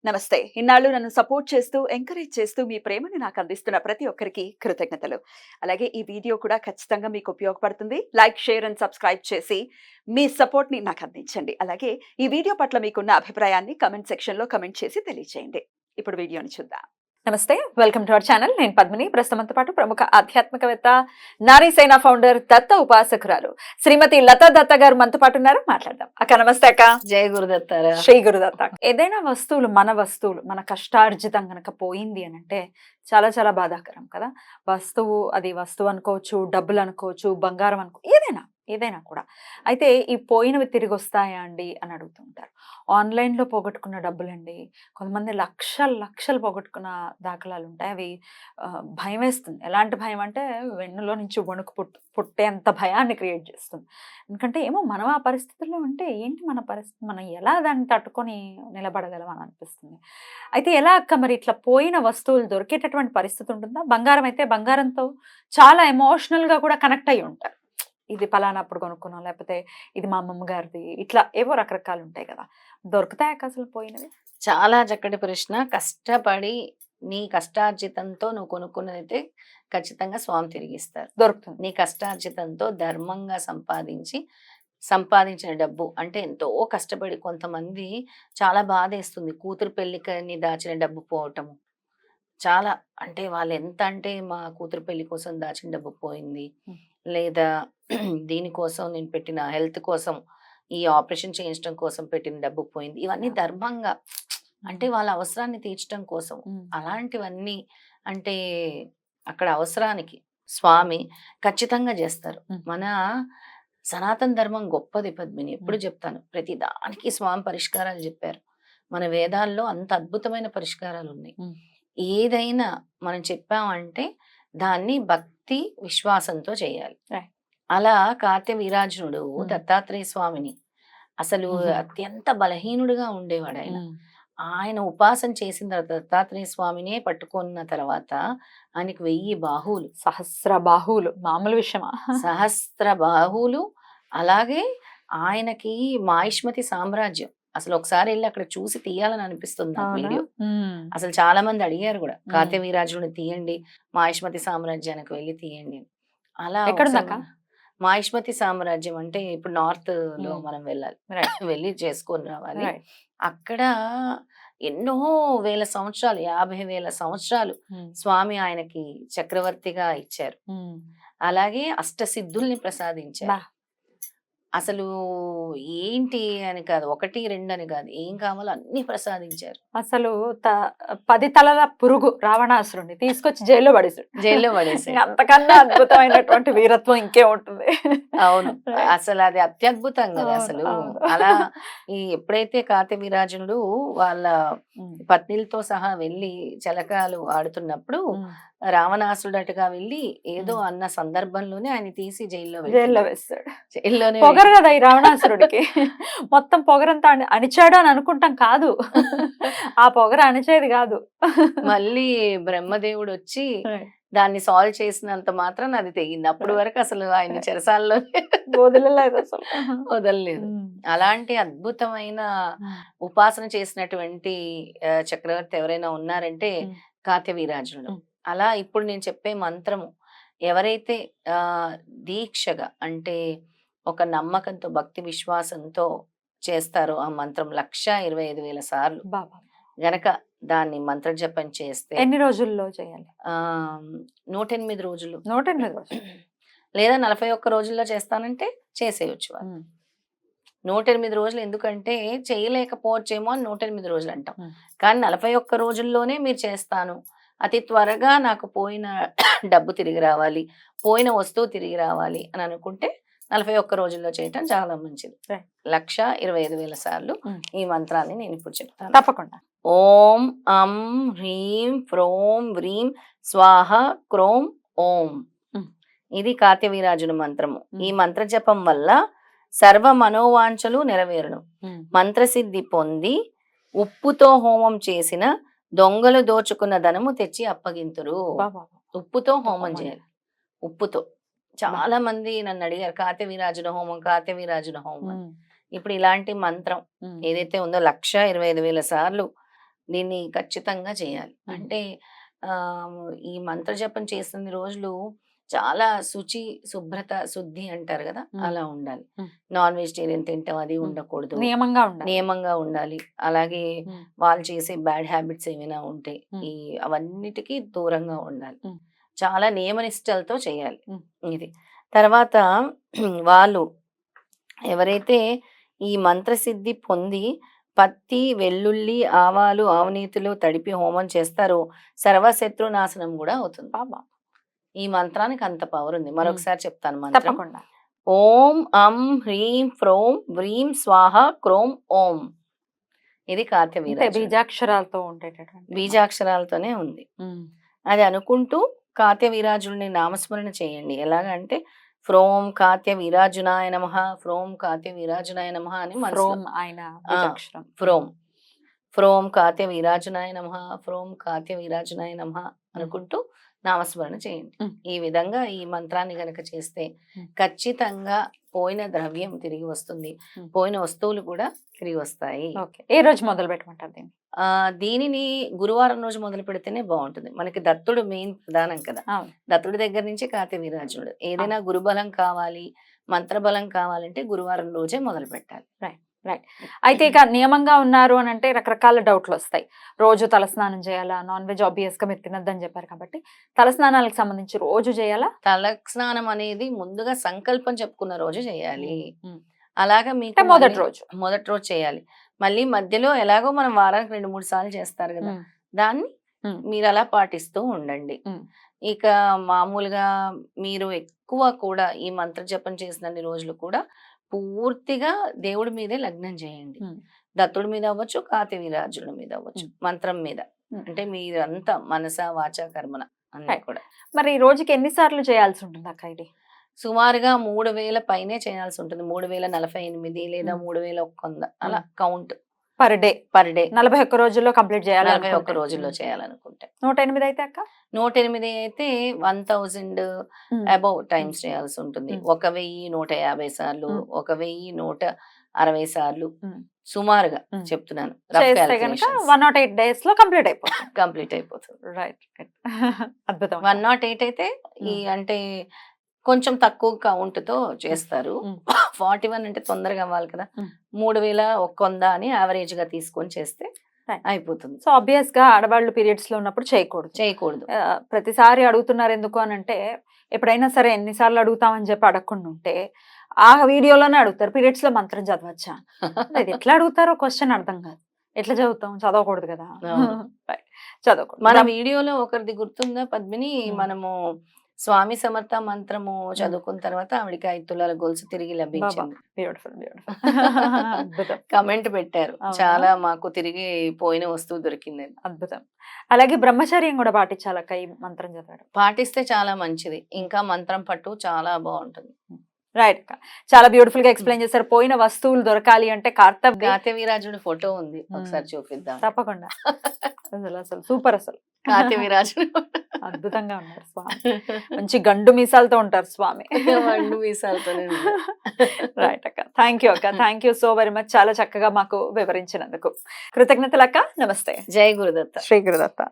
నమస్తే. ఇన్నాళ్ళు నన్ను సపోర్ట్ చేస్తూ, ఎంకరేజ్ చేస్తూ మీ ప్రేమని నాకు అందిస్తున్న ప్రతి ఒక్కరికి కృతజ్ఞతలు. అలాగే ఈ వీడియో కూడా ఖచ్చితంగా మీకు ఉపయోగపడుతుంది. లైక్, షేర్ అండ్ సబ్స్క్రైబ్ చేసి మీ సపోర్ట్‌ని నాకు అందించండి. అలాగే ఈ వీడియో పట్ల మీకున్న అభిప్రాయాన్ని కామెంట్ సెక్షన్‌లో కామెంట్ చేసి తెలియజేయండి. ఇప్పుడు వీడియోని చూద్దాం. నమస్తే, వెల్కమ్ టు అవర్ ఛానల్. నేను పద్మిని. ప్రస్తుతంతో పాటు ప్రముఖ ఆధ్యాత్మికవేత్త, నారీ సేన ఫౌండర్, దత్త ఉపాసకురాలు శ్రీమతి లతా దత్త గారు మనతో పాటు ఉన్నారు. మాట్లాడదాం. అక్క నమస్తే అక్క. జయ గురుదత్తారా. శ్రీ గురుదత్త. ఏదైనా వస్తువులు మన కష్టార్జితం గనక పోయింది అని అంటే చాలా చాలా బాధాకరం కదా. అది వస్తువు అనుకోవచ్చు, డబ్బులు అనుకోవచ్చు, బంగారం ఏదైనా కూడా. అయితే ఈ పోయినవి తిరిగి వస్తాయా అండి అని అడుగుతూ ఉంటారు. ఆన్లైన్లో పోగొట్టుకున్న డబ్బులండి, కొంతమంది లక్షలు పోగొట్టుకున్న దాఖలాలు ఉంటాయి. అవి భయం వేస్తుంది. ఎలాంటి భయం అంటే వెన్నులో నుంచి వణుకు పుట్టేంత భయాన్ని క్రియేట్ చేస్తుంది. ఎందుకంటే ఏమో మనం ఆ పరిస్థితుల్లో ఉంటే ఏంటి మన పరిస్థితి, మనం ఎలా దాన్ని తట్టుకొని నిలబడగలం అని అనిపిస్తుంది. అయితే ఎలా అక్క, మరి ఇట్లా పోయిన వస్తువులు దొరికేటటువంటి పరిస్థితి ఉంటుందా? బంగారం అయితే బంగారంతో చాలా ఎమోషనల్గా కూడా కనెక్ట్ అయ్యి ఉంటారు. ఇది పలానాప్పుడు కొనుక్కున్నాం, లేకపోతే ఇది మా అమ్మమ్మ గారిది, ఇట్లా ఏవో రకరకాలు ఉంటాయి కదా. దొరుకుతాయక అసలు పోయినవి? చాలా చక్కటి ప్రశ్న. కష్టపడి నీ కష్టార్జితంతో నువ్వు కొనుక్కున్నదైతే ఖచ్చితంగా స్వామి తిరిగిస్తారు. దొరుకుతుంది. నీ కష్టార్జితంతో ధర్మంగా సంపాదించిన డబ్బు అంటే ఎంతో కష్టపడి, కొంతమంది చాలా బాధేస్తుంది కూతురు పెళ్లికని దాచిన డబ్బు పోవటము. చాలా అంటే వాళ్ళు ఎంత అంటే మా కూతురు పెళ్లి కోసం దాచిన డబ్బు పోయింది, లేదా దీనికోసం నేను పెట్టిన హెల్త్ కోసం, ఈ ఆపరేషన్ చేయించడం కోసం పెట్టిన డబ్బు పోయింది. ఇవన్నీ ధర్మంగా అంటే వాళ్ళ అవసరాన్ని తీర్చడం కోసం. అలాంటివన్నీ అంటే అక్కడ అవసరానికి స్వామి ఖచ్చితంగా చేస్తారు. మన సనాతన ధర్మం గొప్పది పద్మిని, ఎప్పుడు చెప్తాను. ప్రతి దానికి స్వామి పరిష్కారాలు చెప్పారు. మన వేదాల్లో అంత అద్భుతమైన పరిష్కారాలు ఉన్నాయి. ఏదైనా మనం చెప్పామంటే దాన్ని భక్తి విశ్వాసంతో చేయాలి. అలా కార్తె వీరార్జునుడు దత్తాత్రేయ స్వామిని అసలు అత్యంత బలహీనుడుగా ఉండేవాడు. ఆయన ఉపాసన చేసిన తర్వాత దత్తాత్రేయ స్వామినే పట్టుకున్న తర్వాత ఆయనకు 1000 బాహువులు, సహస్ర బాహువులు, మామూలు విషయమా? సహస్ర బాహువులు. అలాగే ఆయనకి మాహిష్మతి సామ్రాజ్యం. అసలు ఒకసారి వెళ్ళి అక్కడ చూసి తీయాలని అనిపిస్తుంది నాకు వీడియో. అసలు చాలా మంది అడిగారు కూడా, కార్తె వీరార్జునుడు తీయండి, మాహిష్మతి సామ్రాజ్యానికి వెళ్ళి తీయండి. అలా మాహిష్మతి సామ్రాజ్యం అంటే ఇప్పుడు నార్త్ లో మనం వెళ్ళాలి, వెళ్ళి చేసుకొని రావాలి. అక్కడ ఎన్నో వేల సంవత్సరాలు, 50,000 సంవత్సరాలు స్వామి ఆయనకి చక్రవర్తిగా ఇచ్చారు. అలాగే అష్టసిద్ధుల్ని ప్రసాదించారు. అసలు ఏంటి అని కాదు, 1, 2 అని కాదు, ఏం కావాలో అన్ని ప్రసాదించారు. అసలు 10 తలల పురుగు రావణాసురుడిని తీసుకొచ్చి జైల్లో పడేసి అంతకన్నా అద్భుతమైనటువంటి వీరత్వం ఇంకే ఉంటుంది. అవును, అసలు అది అత్యద్భుతం కదా. అసలు అలా ఎప్పుడైతే కార్తె వీరార్జునుడు వాళ్ళ పత్నిలతో సహా వెళ్ళి చలకాలు ఆడుతున్నప్పుడు రావణాసురుడటుగా వెళ్ళి ఏదో అన్న సందర్భంలోనే ఆయన తీసి జైల్లో వేస్తాడు. జైల్లోనే పొగరు కదా ఈ రావణాసురుడికి. మొత్తం పొగరంతా అణిచాడు అని అనుకుంటాం, కాదు. ఆ పొగరు అణిచేది కాదు. మళ్ళీ బ్రహ్మదేవుడు వచ్చి దాన్ని సాల్వ్ చేసినంత మాత్రం అది తెగింది. అప్పటి వరకు అసలు ఆయన చెరసాల్లో వదలలేదు. అలాంటి అద్భుతమైన ఉపాసన చేసినటువంటి చక్రవర్తి ఎవరైనా ఉన్నారంటే కార్తె వీరార్జునుడు. అలా ఇప్పుడు నేను చెప్పే మంత్రము ఎవరైతే దీక్షగా అంటే ఒక నమ్మకంతో, భక్తి విశ్వాసంతో చేస్తారో ఆ మంత్రం 1,25,000 సార్లు గనక దాన్ని మంత్ర జపం చేస్తే, ఎన్ని రోజుల్లో చేయాలి? 108 రోజులు, 108 రోజులు లేదా 41 రోజుల్లో చేస్తానంటే చేసేయచ్చు. 108 రోజులు ఎందుకంటే చేయలేకపోవచ్చేమో అని 108 రోజులు అంటాం, కానీ 41 రోజుల్లోనే మీరు చేస్తాను, అతి త్వరగా నాకు పోయిన డబ్బు తిరిగి రావాలి, పోయిన వస్తువు తిరిగి రావాలి అని అనుకుంటే 41 రోజుల్లో చేయటం చాలా మంచిది. 1,25,000 సార్లు ఈ మంత్రాన్ని నేను ఇప్పుడు చెప్తాను. తప్పకుండా. ఓం అం హ్రీం ఫ్రోం వ్రీం స్వాహ క్రోం ఓం. ఇది కార్తె వీరార్జున మంత్రము. ఈ మంత్ర జపం వల్ల సర్వ మనోవాంఛలు నెరవేరును. మంత్రసిద్ధి పొంది ఉప్పుతో హోమం చేసిన దొంగలు దోచుకున్న ధనము తెచ్చి అప్పగింతురు. ఉప్పుతో హోమం చేయాలి, ఉప్పుతో. చాలా మంది నన్ను అడిగారు కార్తె వీరార్జున హోమం. ఇప్పుడు ఇలాంటి మంత్రం ఏదైతే ఉందో 1,25,000 సార్లు దీన్ని ఖచ్చితంగా చేయాలి. మ్మ్. అంటే ఈ మంత్ర జపం చేసిన రోజులు చాలా శుచి, శుభ్రత, శుద్ధి అంటారు కదా! మ్మ్. అలా ఉండాలి. మ్మ్. నాన్ వెజిటేరియన్ తింటాం అది మ్మ్. ఉండకూడదు. నియమంగా ఉండాలి. నియమంగా ఉండాలి. అలాగే మ్మ్. వాళ్ళు చేసే బ్యాడ్ హ్యాబిట్స్ ఏమైనా ఉంటే మ్మ్. అవన్నిటికి దూరంగా ఉండాలి. మ్మ్. చాలా నియమనిష్టలతో చేయాలి. మ్మ్. ఇది. తర్వాత వాళ్ళు ఎవరైతే ఈ మంత్రసిద్ధి పొంది పత్తి, వెల్లుల్లి, ఆవాలు, ఆవునేతిలో తడిపి హోమం చేస్తారో సర్వశత్రు నాశనం కూడా అవుతుంది. బాబా ఈ మంత్రానికి అంత పవర్ ఉంది. మరొకసారి చెప్తాను మంత్రం. తప్పకుండా. ఓం అం హ్రీం ఫ్రోం వ్రీం స్వాహ క్రోం ఓం. ఇది అంటే కార్తవీరాజుడు. బీజాక్షరాలతో ఉండేటటువంటి బీజాక్షరాలతోనే ఉంది. మ్మ్. అది అనుకుంటూ కార్తవీరాజుని నామస్మరణ చేయండి. ఎలాగంటే ఫ్రోం కార్తవీరాజునాయ నమః, ఫ్రోం కార్తవీరాజునాయ నమః అని మనసులో ఫ్రోమ్ ఆయన బీజాక్షరం. ఫ్రోం ఫ్రోం కార్తవీరాజునాయ నమః, ఫ్రోం కార్తవీరాజునాయ నమః అనుకుంటూ నామస్మరణ చేయండి. మ్మ్. ఈ విధంగా ఈ మంత్రాన్ని గనక చేస్తే మ్మ్. ఖచ్చితంగా పోయిన ద్రవ్యం తిరిగి వస్తుంది. మ్మ్. పోయిన వస్తువులు కూడా తిరిగి వస్తాయి. ఓకే. ఏ రోజు మొదలు పెట్టమంటారు దీన్ని? దీనిని గురువారం రోజు మొదలు పెడితేనే బాగుంటుంది. మనకి దత్తుడు మెయిన్ ప్రధానం కదా! అవును. దత్తుడి దగ్గర నుంచి కార్తవీరాజుడు. ఏదైనా గురుబలం కావాలి, మంత్రబలం కావాలంటే గురువారం రోజే మొదలు పెట్టాలి. అయితే ఇక నియమంగా ఉన్నారు అని అంటే రకరకాల డౌట్లు వస్తాయి. రోజు తలస్నానం చేయాలా? నాన్ వెజ్ ఆబ్వియస్ గా మీరు తినద్దని చెప్పారు కాబట్టి తలస్నానాలకు సంబంధించి రోజు చేయాలా? తల స్నానం అనేది ముందుగా సంకల్పం చెప్పుకున్న రోజు చేయాలి. మ్మ్. అలాగా అంటే మీకు మొదటి రోజు. మొదటి రోజు చేయాలి. మళ్ళీ మధ్యలో ఎలాగో మనం వారానికి 2-3 సార్లు చేస్తారు కదా! మ్మ్. దాన్ని మ్మ్. మీరు అలా పాటిస్తూ ఉండండి. మ్మ్. ఇక మామూలుగా మీరు ఎక్కువ కూడా ఈ మంత్ర జపం చేసినన్ని రోజులు కూడా పూర్తిగా దేవుడి మీదే లగ్నం చేయండి. మ్మ్. దత్తుడి మీద అవ్వచ్చు, కార్తవీరాజుల మీద అవ్వచ్చు, మ్మ్. మంత్రం మీద. మ్మ్. అంటే మీరంతా మనస వాచ కర్మన అన్ని Right. కూడా మరి రోజుకి ఎన్నిసార్లు చేయాల్సి ఉంటుంది అక్క ఇది? సుమారుగా 3000 పైనే చేయాల్సి ఉంటుంది. 3048 లేదా మ్మ్. 3100 అలా count per day per day. 41 రోజుల్లో కంప్లీట్ చేయాలి 41 రోజుల్లో చేయాలనుకుంటే. 108 అయితే అక్క 108 అయితే 1000 అబౌవ్ టైమ్స్ చేయాల్సి ఉంటుంది. మ్మ్. 1150 సార్లు, మ్మ్. 1160 సార్లు మ్మ్. సుమారుగా మ్మ్. చెప్తున్నాను. చేస్తే కనుక 108 డేస్ లో కంప్లీట్ అయిపోతుంది. కంప్లీట్ అయిపోతుంది. రైట్. అద్భుతం. 108 అయితే ఈ అంటే కొంచెం తక్కువ కౌంట్ తో చేస్తారు. మ్మ్. 41 అంటే తొందరగా అవ్వాలి కదా! మ్మ్. 3100 అని యావరేజ్ గా తీసుకొని చేస్తే Right. అయిపోతుంది. సో ఆబ్వియస్ గా ఆడవాళ్ళు పీరియడ్స్ లో ఉన్నప్పుడు చేయకూడదు. చేయకూడదు. ప్రతిసారి అడుగుతున్నారు ఎందుకు అని అంటే ఎప్పుడైనా సరే ఎన్నిసార్లు అడుగుతామని చెప్పి అడగకుండా ఉంటే ఆ వీడియోలోనే అడుగుతారు పీరియడ్స్ లో మంత్రం చదవచ్చా? ఇది ఎట్లా అడుగుతారో క్వశ్చన్ అర్థం కాదు. ఎట్లా చదువుతాం? చదవకూడదు కదా. అవును. Right. చదవకూడదు. మన వీడియోలో ఒకరిది గుర్తుందా పద్మిని? మ్మ్. మనము స్వామి సమర్థ మంత్రము చదువుకున్న తర్వాత ఆవిడకి 5 తులాల గొలుసు తిరిగి లభించింది. బ్యూటిఫుల్. అద్భుతం. కమెంట్ పెట్టారు. అవునా? చాలా మాకు తిరిగి పోయిన వస్తువు దొరికిందని. అద్భుతం. అలాగే బ్రహ్మచర్యం కూడా పాటించాలక్క ఈ మంత్రం చదవడం. పాటిస్తే చాలా మంచిది. ఇంకా మంత్రం పట్టు చాలా బాగుంటుంది. రైట్ అక్క. చాలా బ్యూటిఫుల్ గా ఎక్స్ప్లెయిన్ చేశారు. పోయిన వస్తువులు దొరకాలి అంటే కార్తవ్య కార్తవీరాజుడి ఫోటో ఉంది, ఒకసారి చూపిద్దాం. తప్పకుండా. అసలు సూపర్. అసలు కార్తవీరాజుడు అద్భుతంగా ఉన్నారు స్వామి. మంచి గండు మీసాలతో ఉంటారు స్వామి. వండు మీసాలతోనే ఉంది. రైట్ అక్క. థ్యాంక్ యూ అక్క. Thank you so very much. చాలా చక్కగా మాకు వివరించినందుకు కృతజ్ఞతలు అక్క. నమస్తే. జై గురుదత్త. శ్రీ గురుదత్త.